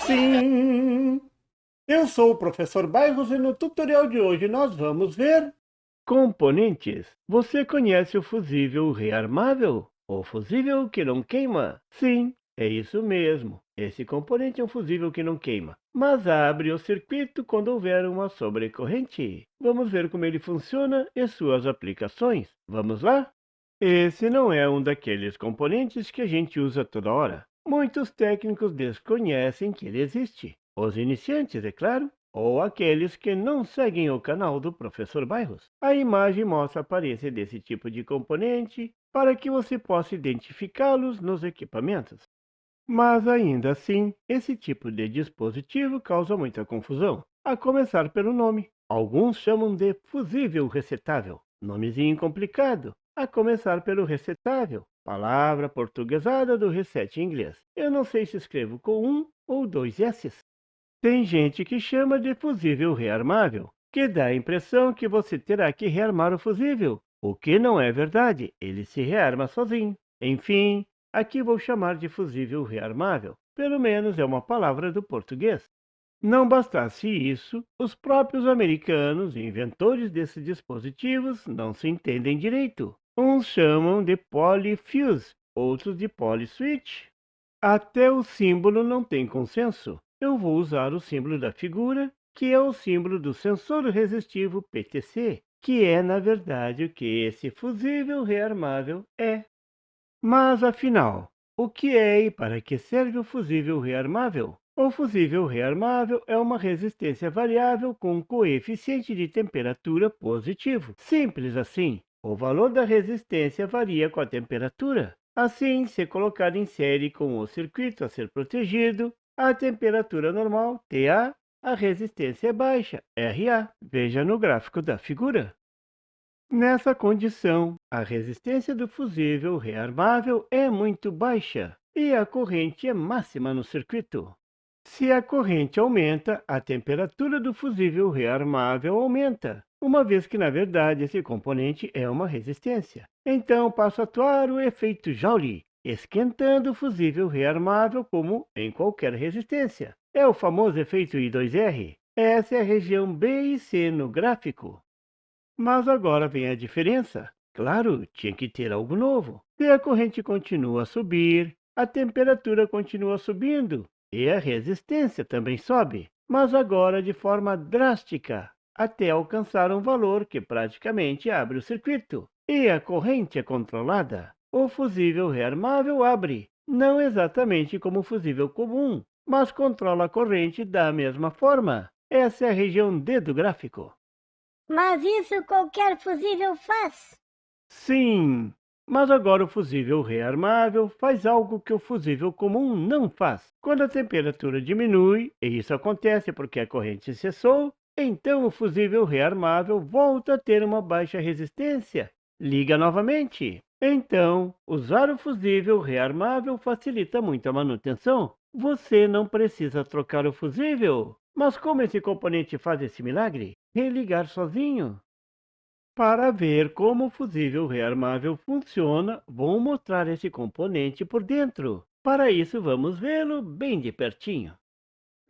Sim, eu sou o professor Bairros e no tutorial de hoje nós vamos ver componentes. Você conhece o fusível rearmável? O fusível que não queima? Sim, é isso mesmo. Esse componente é um fusível que não queima, mas abre o circuito quando houver uma sobrecorrente. Vamos ver como ele funciona e suas aplicações. Vamos lá? Esse não é um daqueles componentes que a gente usa toda hora. Muitos técnicos desconhecem que ele existe. Os iniciantes, é claro, ou aqueles que não seguem o canal do Professor Bairros. A imagem mostra a aparência desse tipo de componente para que você possa identificá-los nos equipamentos. Mas ainda assim, esse tipo de dispositivo causa muita confusão, a começar pelo nome. Alguns chamam de fusível resetável, nomezinho complicado, a começar pelo resetável, palavra portuguesada do reset em inglês. Eu não sei se escrevo com um ou dois S's. Tem gente que chama de fusível rearmável, que dá a impressão que você terá que rearmar o fusível, o que não é verdade, ele se rearma sozinho. Enfim, aqui vou chamar de fusível rearmável, pelo menos é uma palavra do português. Não bastasse isso, os próprios americanos, inventores desses dispositivos, não se entendem direito. Uns chamam de polyfuse, outros de polyswitch. Até o símbolo não tem consenso. Eu vou usar o símbolo da figura, que é o símbolo do sensor resistivo PTC, que é, na verdade, o que esse fusível rearmável é. Mas, afinal, o que é e para que serve o fusível rearmável? O fusível rearmável é uma resistência variável com um coeficiente de temperatura positivo. Simples assim. O valor da resistência varia com a temperatura. Assim, se colocado em série com o circuito a ser protegido, a temperatura normal, TA, a resistência é baixa, RA. Veja no gráfico da figura. Nessa condição, a resistência do fusível rearmável é muito baixa e a corrente é máxima no circuito. Se a corrente aumenta, a temperatura do fusível rearmável aumenta, uma vez que, na verdade, esse componente é uma resistência. Então, passa a atuar o efeito Joule, esquentando o fusível rearmável como em qualquer resistência. É o famoso efeito I2R. Essa é a região B e C no gráfico. Mas agora vem a diferença. Claro, tinha que ter algo novo. Se a corrente continua a subir, a temperatura continua subindo e a resistência também sobe, mas agora de forma drástica, até alcançar um valor que praticamente abre o circuito. E a corrente é controlada. O fusível rearmável abre, não exatamente como o fusível comum, mas controla a corrente da mesma forma. Essa é a região D do gráfico. Mas isso qualquer fusível faz. Sim, mas agora o fusível rearmável faz algo que o fusível comum não faz. Quando a temperatura diminui, e isso acontece porque a corrente cessou, então o fusível rearmável volta a ter uma baixa resistência. Liga novamente. Então, usar o fusível rearmável facilita muito a manutenção. Você não precisa trocar o fusível. Mas como esse componente faz esse milagre? Religar sozinho. Para ver como o fusível rearmável funciona, vou mostrar esse componente por dentro. Para isso, vamos vê-lo bem de pertinho.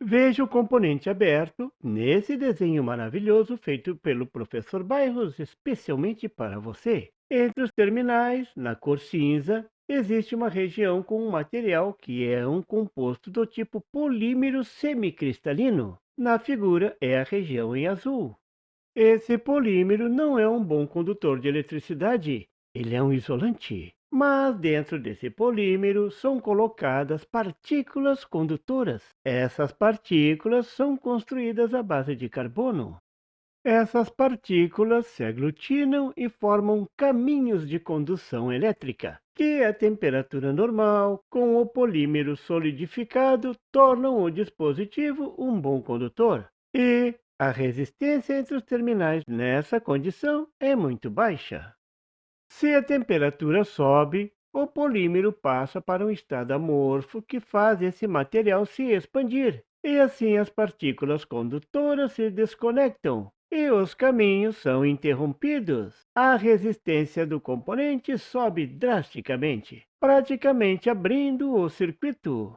Veja o componente aberto nesse desenho maravilhoso feito pelo professor Bairros especialmente para você. Entre os terminais, na cor cinza, existe uma região com um material que é um composto do tipo polímero semicristalino. Na figura é a região em azul. Esse polímero não é um bom condutor de eletricidade, ele é um isolante. Mas dentro desse polímero são colocadas partículas condutoras. Essas partículas são construídas à base de carbono. Essas partículas se aglutinam e formam caminhos de condução elétrica, que a temperatura normal, com o polímero solidificado, tornam o dispositivo um bom condutor. E a resistência entre os terminais nessa condição é muito baixa. Se a temperatura sobe, o polímero passa para um estado amorfo que faz esse material se expandir, e assim as partículas condutoras se desconectam e os caminhos são interrompidos. A resistência do componente sobe drasticamente, praticamente abrindo o circuito.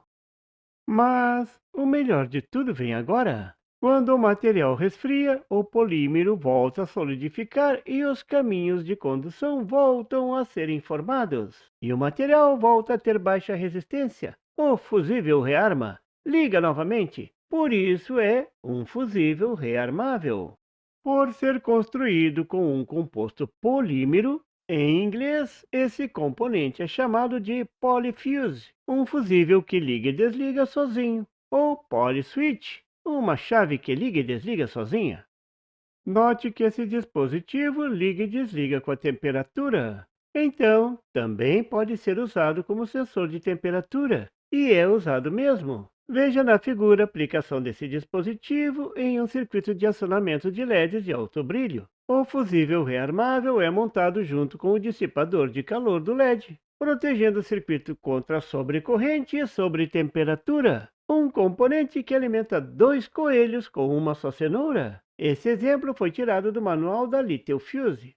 Mas o melhor de tudo vem agora. Quando o material resfria, o polímero volta a solidificar e os caminhos de condução voltam a serem formados. E o material volta a ter baixa resistência. O fusível rearma. Liga novamente. Por isso é um fusível rearmável. Por ser construído com um composto polímero, em inglês, esse componente é chamado de polyfuse, um fusível que liga e desliga sozinho, ou polyswitch, uma chave que liga e desliga sozinha. Note que esse dispositivo liga e desliga com a temperatura. Então, também pode ser usado como sensor de temperatura, e é usado mesmo. Veja na figura a aplicação desse dispositivo em um circuito de acionamento de LEDs de alto brilho. O fusível rearmável é montado junto com o dissipador de calor do LED, protegendo o circuito contra sobrecorrente e sobretemperatura. Um componente que alimenta 2 coelhos com uma só cenoura. Esse exemplo foi tirado do manual da Littelfuse.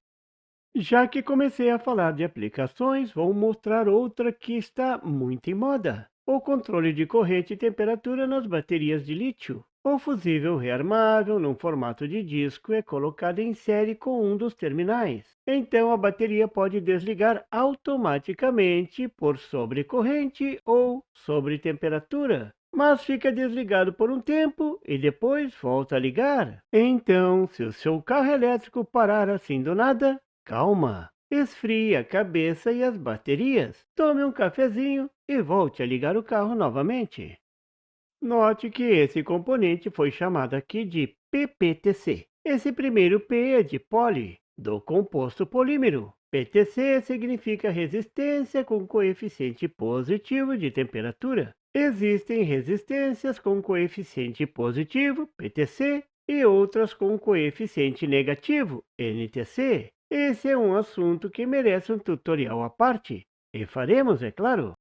Já que comecei a falar de aplicações, vou mostrar outra que está muito em moda. O controle de corrente e temperatura nas baterias de lítio. O fusível rearmável, num formato de disco, é colocado em série com um dos terminais. Então a bateria pode desligar automaticamente por sobrecorrente ou sobretemperatura, mas fica desligado por um tempo e depois volta a ligar. Então, se o seu carro elétrico parar assim do nada, calma, esfrie a cabeça e as baterias. Tome um cafezinho e volte a ligar o carro novamente. Note que esse componente foi chamado aqui de PPTC. Esse primeiro P é de poly, do composto polímero. PTC significa resistência com coeficiente positivo de temperatura. Existem resistências com coeficiente positivo, PTC, e outras com coeficiente negativo, NTC. Esse é um assunto que merece um tutorial à parte, e faremos, é claro.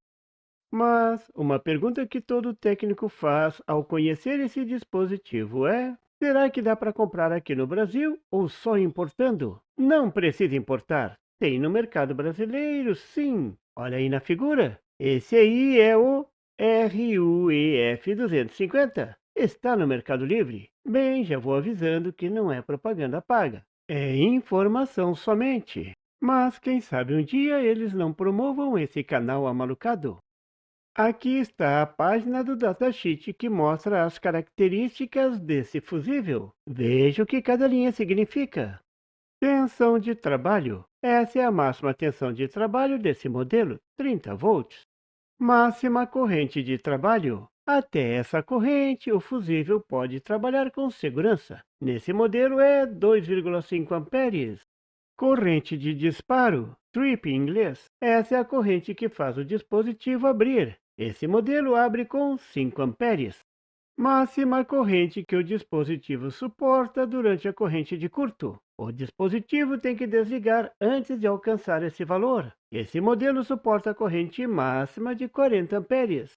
Mas uma pergunta que todo técnico faz ao conhecer esse dispositivo é: será que dá para comprar aqui no Brasil ou só importando? Não precisa importar. Tem no mercado brasileiro, sim. Olha aí na figura. Esse aí é o RUEF 250. Está no Mercado Livre. Bem, já vou avisando que não é propaganda paga. É informação somente. Mas quem sabe um dia eles não promovam esse canal amalucado. Aqui está a página do datasheet que mostra as características desse fusível. Veja o que cada linha significa. Tensão de trabalho. Essa é a máxima tensão de trabalho desse modelo, 30 volts. Máxima corrente de trabalho. Até essa corrente, o fusível pode trabalhar com segurança. Nesse modelo é 2,5 amperes. Corrente de disparo, trip em inglês. Essa é a corrente que faz o dispositivo abrir. Esse modelo abre com 5 amperes. Máxima corrente que o dispositivo suporta durante a corrente de curto. O dispositivo tem que desligar antes de alcançar esse valor. Esse modelo suporta a corrente máxima de 40 amperes.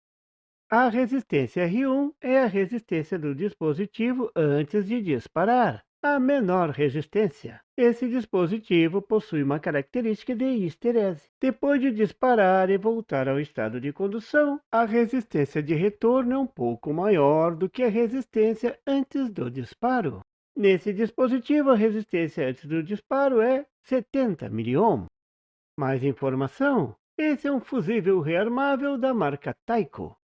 A resistência R1 é a resistência do dispositivo antes de disparar, a menor resistência. Esse dispositivo possui uma característica de histerese. Depois de disparar e voltar ao estado de condução, a resistência de retorno é um pouco maior do que a resistência antes do disparo. Nesse dispositivo, a resistência antes do disparo é 70 miliohm. Mais informação? Esse é um fusível rearmável da marca Taiko.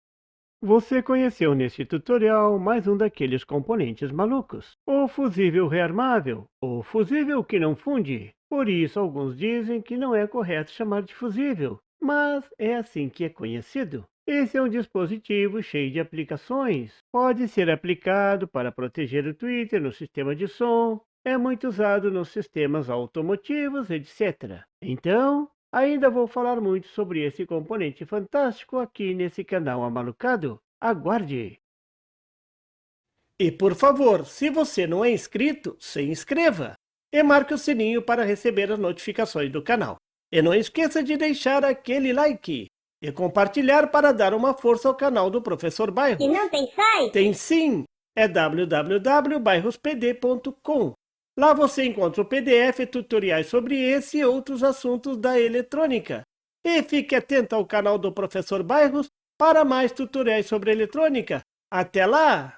Você conheceu neste tutorial mais um daqueles componentes malucos, o fusível rearmável, o fusível que não funde. Por isso alguns dizem que não é correto chamar de fusível, mas é assim que é conhecido. Esse é um dispositivo cheio de aplicações. Pode ser aplicado para proteger o Twitter no sistema de som, é muito usado nos sistemas automotivos, etc. Então, ainda vou falar muito sobre esse componente fantástico aqui nesse canal amalucado. Aguarde! E por favor, se você não é inscrito, se inscreva e marque o sininho para receber as notificações do canal. E não esqueça de deixar aquele like e compartilhar para dar uma força ao canal do Professor Bairros. E não tem site? Tem sim! É www.bairrospd.com. Lá você encontra o PDF e tutoriais sobre esse e outros assuntos da eletrônica. E fique atento ao canal do Professor Bairros para mais tutoriais sobre eletrônica. Até lá!